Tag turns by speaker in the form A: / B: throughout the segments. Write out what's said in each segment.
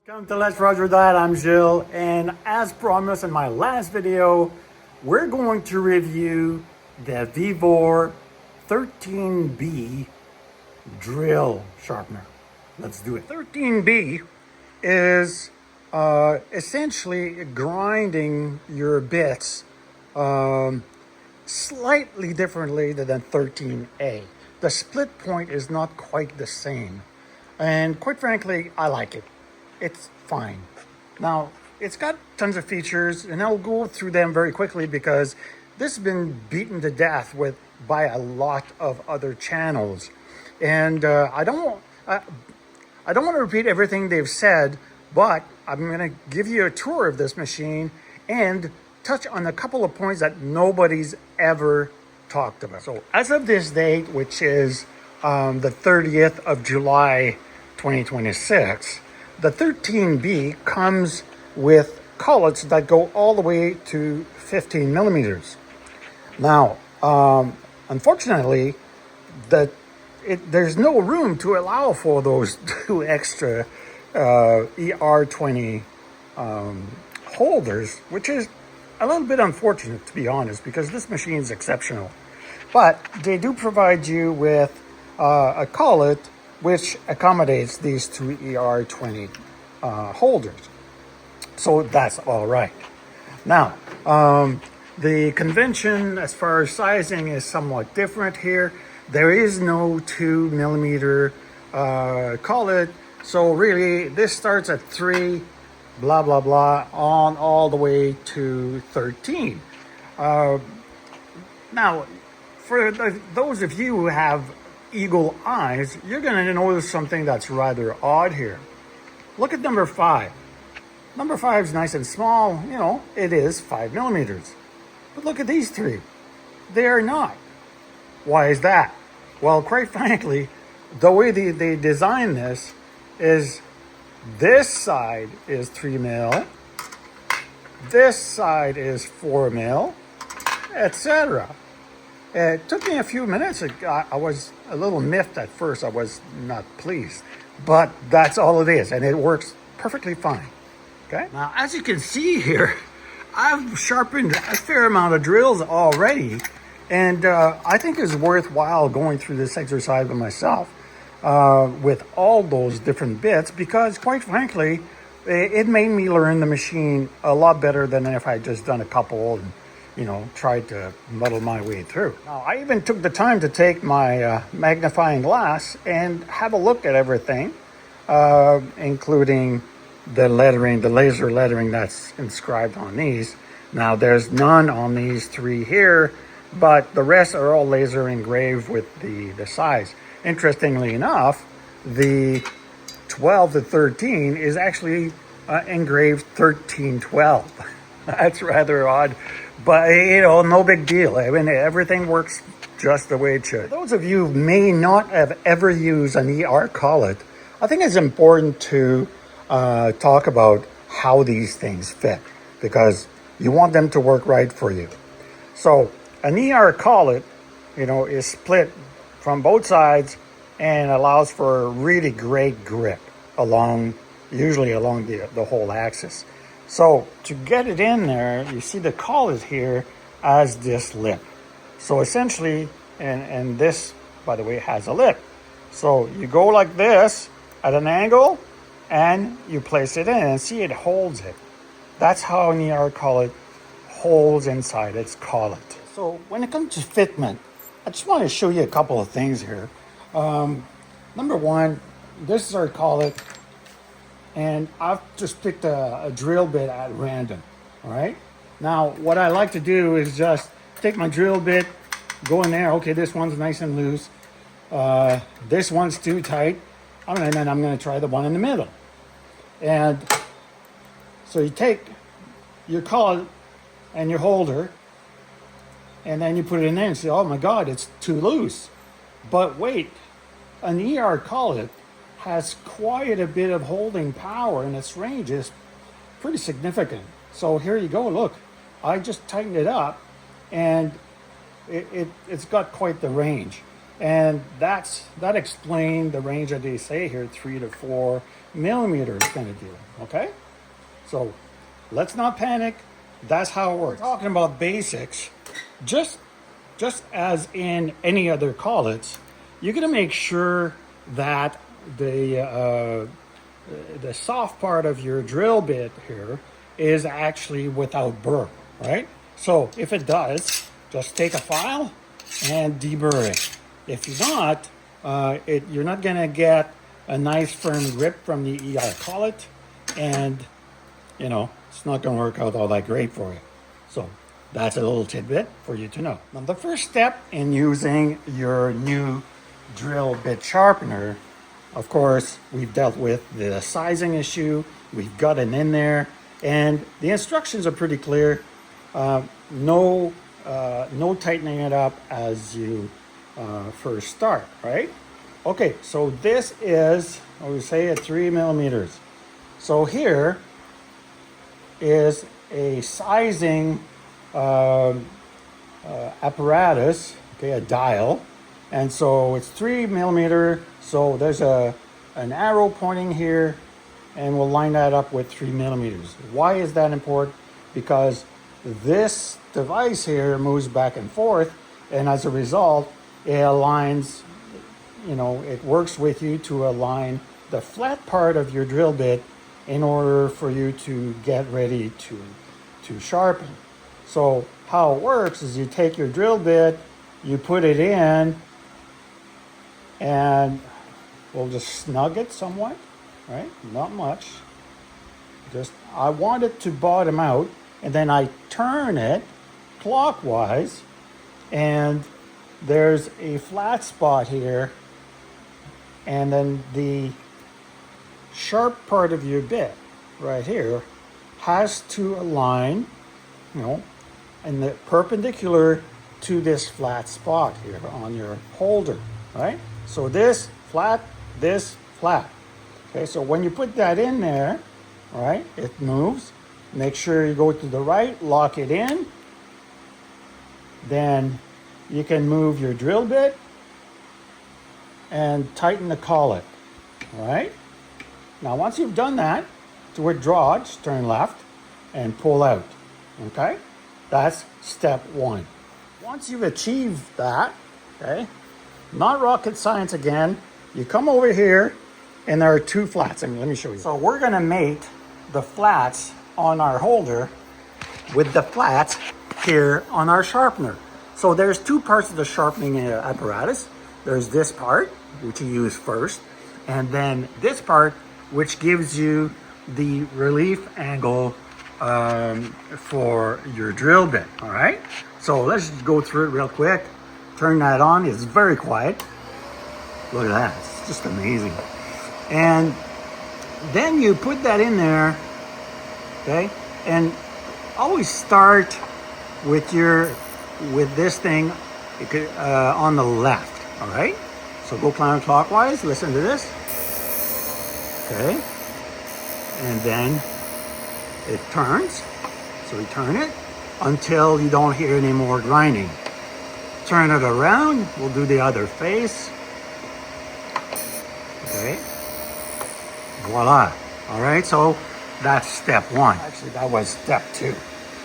A: Welcome to Let's Roger That. I'm Jill, and as promised in my last video, we're going to review the Vevor 13B drill sharpener. Let's do it. 13B is essentially grinding your bits slightly differently than 13A. The split point is not quite the same, and quite frankly, I like it. It's fine. Now, it's got tons of features, and I'll go through them very quickly because this has been beaten to death by a lot of other channels, and I don't want to repeat everything they've said, but I'm going to give you a tour of this machine and touch on a couple of points that nobody's ever talked about. So, as of this date, which is the 30th of July, 2026. The 13B comes with collets that go all the way to 15 millimeters. Now, unfortunately, there's no room to allow for those two extra ER20 holders, which is a little bit unfortunate, to be honest, because this machine is exceptional. But they do provide you with a collet which accommodates these two ER20 holders. So that's all right. Now, the convention as far as sizing is somewhat different here. There is no 2 millimeter collet. So really, this starts at 3, blah, blah, blah, on all the way to 13. Now, for those of you who have eagle eyes, you're going to notice something that's rather odd here. Look at number 5. Number 5 is nice and small, you know, it is 5 millimeters. But look at these three. They are not. Why is that? Well, quite frankly, the way they design this is this side is 3 mil, this side is 4 mil, etc. It took me a few minutes. I was a little miffed at first. I was not pleased. But that's all it is, and it works perfectly fine. Okay? Now, as you can see here, I've sharpened a fair amount of drills already, and I think it's worthwhile going through this exercise by myself with all those different bits, because quite frankly, it made me learn the machine a lot better than if I had just done a couple and, you know, tried to muddle my way through. Now, I even took the time to take my magnifying glass and have a look at everything, including the lettering, the laser lettering that's inscribed on these. Now, there's none on these three here, but the rest are all laser engraved with the size. Interestingly enough, the 12 to 13 is actually engraved 1312. That's rather odd. But, you know, no big deal. I mean, everything works just the way it should. For those of you who may not have ever used an ER collet, I think it's important to talk about how these things fit, because you want them to work right for you. So, an ER collet, you know, is split from both sides and allows for a really great grip usually along the whole axis. So to get it in there, you see the collet here as this lip. So essentially, and this, by the way, has a lip. So you go like this at an angle and you place it in, and see, it holds it. That's how an ER collet holds inside its collet. So when it comes to fitment, I just want to show you a couple of things here. Number one, this is our collet. And I've just picked a drill bit at random, all right? Now, what I like to do is just take my drill bit, go in there. Okay, this one's nice and loose. This one's too tight. And then I'm gonna try the one in the middle. And so you take your collet and your holder, and then you put it in there and say, oh my God, it's too loose. But wait, an ER collet has quite a bit of holding power, and its range is pretty significant. So here you go, look, I just tightened it up, and it's got quite the range. And that explained the range that they say here, 3 to 4 millimeters kind of deal. Okay, so let's not panic. That's how it works. We're talking about basics, just as in any other collets, you're gonna make sure that the soft part of your drill bit here is actually without burr, right? So if it does, just take a file and deburr it. If you're not, you're not gonna get a nice firm grip from the ER collet, and you know, it's not gonna work out all that great for you. So that's a little tidbit for you to know. Now, the first step in using your new drill bit sharpener, of course, we've dealt with the sizing issue. We've got it in there, and the instructions are pretty clear. No tightening it up as you first start, right? Okay, so this is, I would say, at 3 millimeters. So here is a sizing apparatus, okay, a dial, and so it's 3 millimeter. So there's an arrow pointing here, and we'll line that up with 3 millimeters. Why is that important? Because this device here moves back and forth, and as a result, it aligns, you know, it works with you to align the flat part of your drill bit in order for you to get ready to sharpen. So how it works is you take your drill bit, you put it in, and we'll just snug it somewhat, right? Not much. Just, I want it to bottom out, and then I turn it clockwise, and there's a flat spot here, and then the sharp part of your bit right here has to align, you know, in the perpendicular to this flat spot here on your holder, right? So this flat, this flat. Okay, so when you put that in there, all right, it moves. Make sure you go to the right, lock it in. Then you can move your drill bit and tighten the collet, all right? Now, once you've done that, to withdraw, just turn left and pull out, okay? That's step one. Once you've achieved that, okay, not rocket science again, you come over here and there are two flats. I mean, let me show you. So we're gonna mate the flats on our holder with the flats here on our sharpener. So there's two parts of the sharpening apparatus. There's this part, which you use first, and then this part, which gives you the relief angle for your drill bit, all right? So let's just go through it real quick. Turn that on, it's very quiet. Look at that, it's just amazing. And then you put that in there, okay? And always start with this thing on the left, all right? So go counterclockwise, listen to this. Okay, and then it turns, so we turn it until you don't hear any more grinding. Turn it around, we'll do the other face. Okay, voila. All right, so that's step one. Actually, that was step two.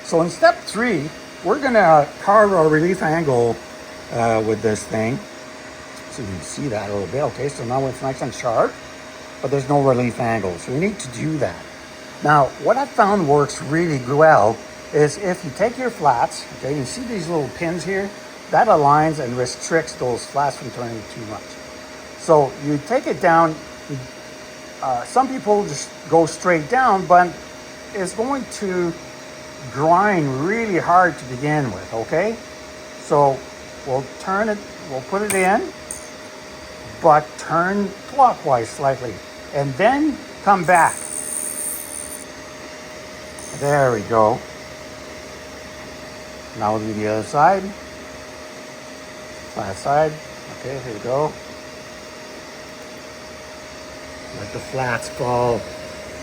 A: So in step three, we're gonna carve our relief angle with this thing. So you can see that a little bit. Okay, so now it's nice and sharp, but there's no relief angle, so we need to do that. Now, what I found works really well is if you take your flats, okay, you see these little pins here? That aligns and restricts those flats from turning too much. So you take it down, some people just go straight down, but it's going to grind really hard to begin with, okay? So we'll turn it, we'll put it in, but turn clockwise slightly, and then come back. There we go. Now we'll do the other side. Last side. Okay, here we go. Let the flats fall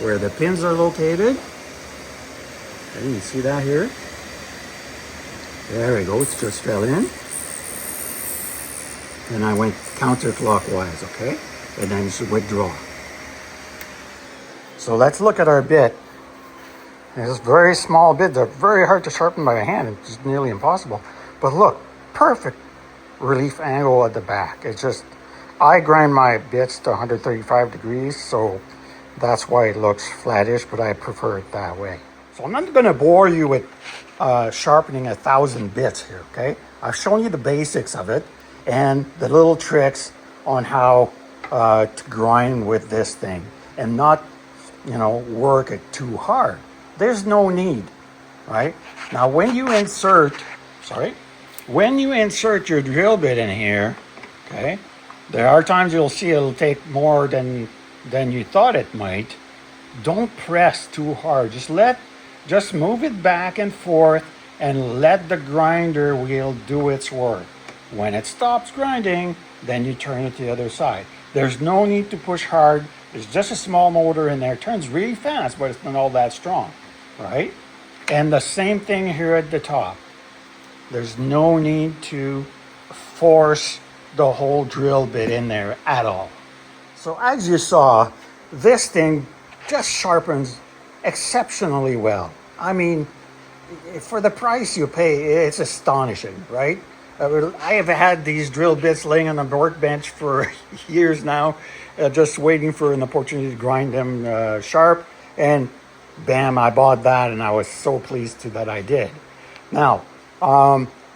A: where the pins are located. Okay, you see that here? There we go, it's just fell in. and I went counterclockwise, okay? And then just withdraw. So let's look at our bit. It's a very small bit. They're very hard to sharpen by hand. It's just nearly impossible. But look, perfect relief angle at the back. It's just, I grind my bits to 135 degrees, so that's why it looks flattish, but I prefer it that way. So I'm not gonna bore you with sharpening 1,000 bits here, okay? I've shown you the basics of it and the little tricks on how to grind with this thing and not, work it too hard. There's no need, right? Now, when you insert your drill bit in here, okay, there are times you'll see it'll take more than you thought it might. Don't press too hard. Just move it back and forth and let the grinder wheel do its work. When it stops grinding, then you turn it to the other side. There's no need to push hard. There's just a small motor in there. It turns really fast, but it's not all that strong, right? And the same thing here at the top. There's no need to force the whole drill bit in there at all. So as you saw, this thing just sharpens exceptionally well. I mean, for the price you pay, it's astonishing, right? I have had these drill bits laying on the workbench for years now, just waiting for an opportunity to grind them sharp, and bam, I bought that, and I was so pleased that I did. Now,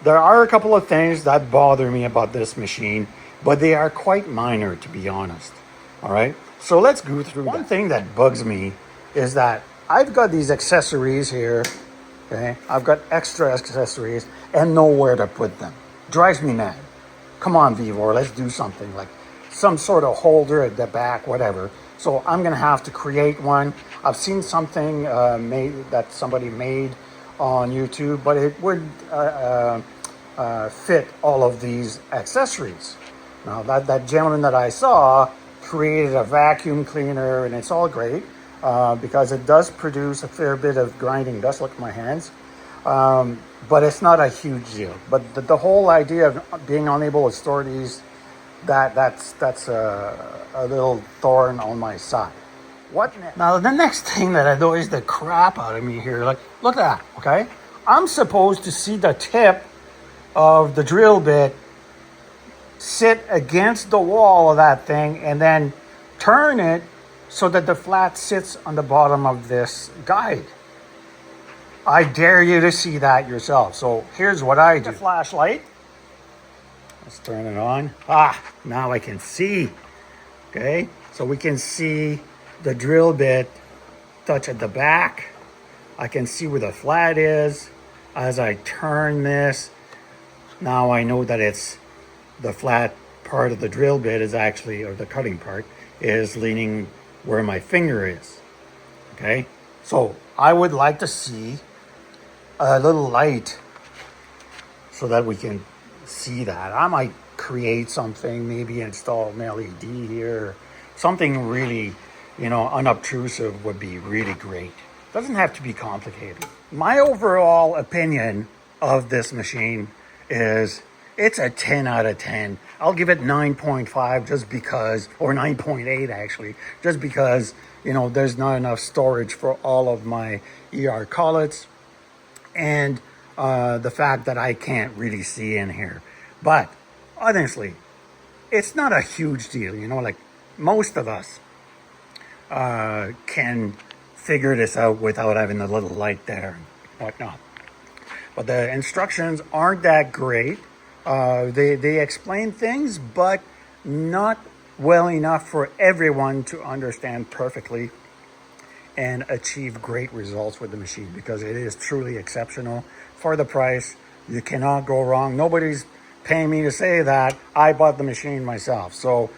A: there are a couple of things that bother me about this machine, but they are quite minor, to be honest. All right, so let's go through. One thing that bugs me is that I've got these accessories here, okay? I've got extra accessories and nowhere to put them. Drives me mad. Come on, Vevor, let's do something, like some sort of holder at the back, whatever. So I'm gonna have to create one. I've seen something that somebody made on YouTube, but it would fit all of these accessories. Now that gentleman that I saw created a vacuum cleaner, and it's all great because it does produce a fair bit of grinding dust. Look at my hands. But it's not a huge deal. But the whole idea of being unable to store these, that's a little thorn on my side. What now? The next thing that annoys the crap out of me here, like, look at that, okay? I'm supposed to see the tip of the drill bit sit against the wall of that thing and then turn it so that the flat sits on the bottom of this guide. I dare you to see that yourself. So here's what I do. The flashlight. Let's turn it on. Now I can see. Okay, so we can see the drill bit touch at the back. I can see where the flat is. As I turn this, now I know that it's the flat part of the drill bit is actually, or the cutting part, is leaning where my finger is. Okay, so I would like to see a little light so that we can see that. I might create something, maybe install an LED here. Something really, unobtrusive would be really great. Doesn't have to be complicated. My overall opinion of this machine is it's a 10 out of 10. I'll give it 9.5 just because, or 9.8 actually, just because, there's not enough storage for all of my ER collets, and the fact that I can't really see in here. But honestly, it's not a huge deal, like most of us can figure this out without having the little light there and whatnot. But the instructions aren't that great. They explain things, but not well enough for everyone to understand perfectly and achieve great results with the machine, because it is truly exceptional for the price. You cannot go wrong. Nobody's paying me to say that. I bought the machine myself. So,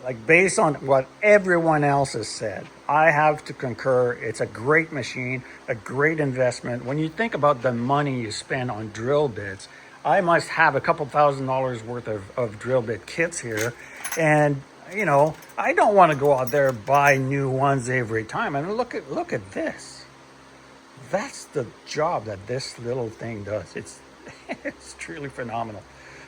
A: like based on what everyone else has said, I have to concur. It's a great machine, a great investment. When you think about the money you spend on drill bits, I must have a couple $1,000s worth of drill bit kits here. And I don't want to go out there and buy new ones every time. And look at this. That's the job that this little thing does. It's truly phenomenal.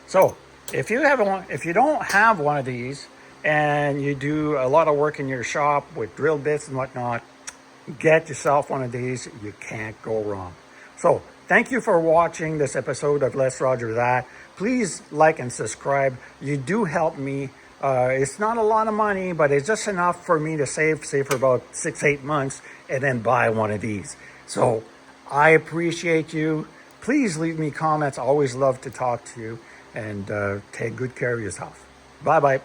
A: So if you have one, if you don't have one of these and you do a lot of work in your shop with drill bits and whatnot, get yourself one of these. You can't go wrong. So thank you for watching this episode of Let's Roger That. Please like and subscribe. You do help me. It's not a lot of money, but it's just enough for me to save for about 6-8 months and then buy one of these. So I appreciate you. Please leave me comments. I always love to talk to you, and take good care of yourself. Bye-bye.